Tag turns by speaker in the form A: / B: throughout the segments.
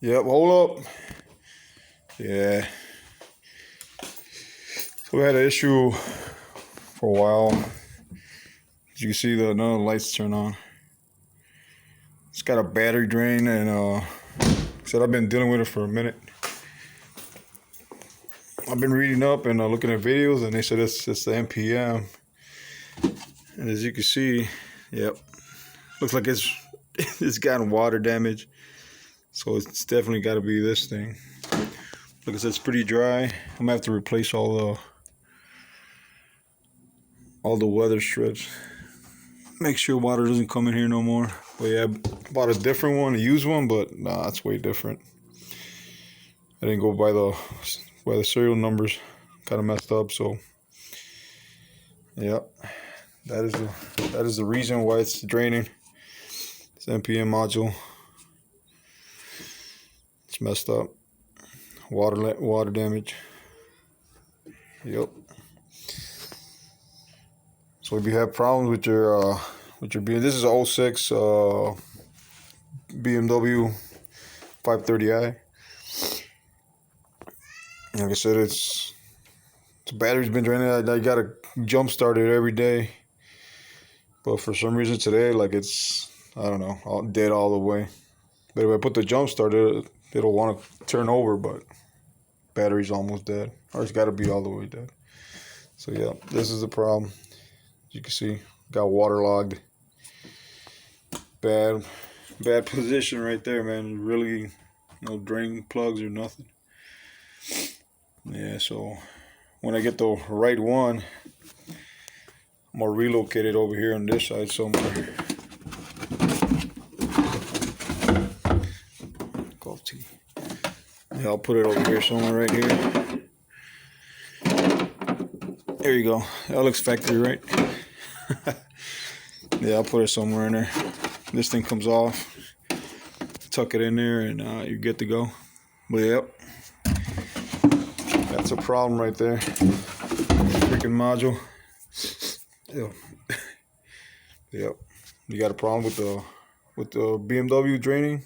A: Yep, hold up. Yeah. So we had an issue for a while. As you can see, none of the lights turn on. It's got a battery drain, and said I've been dealing with it for a minute. I've been reading up and looking at videos, and they said it's the NPM. And as you can see, yep, looks like it's gotten water damage. So it's definitely got to be this thing. Look, it's pretty dry. I'm gonna have to replace all the weather strips. Make sure water doesn't come in here no more. But yeah, I bought a different one, a used one, but nah, it's way different. I didn't go by the serial numbers. Kind of messed up. So yeah, that is the reason why it's draining. This NPM module, it's messed up. Water damage. Yep. So if you have problems with your BMW, this is an 06 BMW 530i. Like I said, the battery's been draining. I gotta jump start it every day, but for some reason today, like it's, I don't know, dead all the way. But if I put the jump start, it'll want to turn over, but battery's almost dead, or it's got to be all the way dead. So yeah, this is the problem. You can see, got waterlogged. Bad position right there, man. Really, no drain plugs or nothing. Yeah, so when I get the right one, I'm gonna relocate it over here on this side somewhere. Coffee. Yeah, I'll put it over here somewhere right here. There you go. That looks factory, right? Yeah, I'll put it somewhere in there. This thing comes off, tuck it in there, and you're good to go. But yep, that's a problem right there. Freaking module. Yep. Yep. You got a problem with the BMW draining?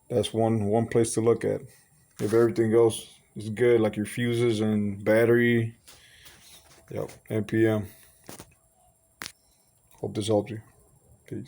A: That's one place to look at. If everything else is good, like your fuses and battery, yep, NPM. Hope this helped you. Peace.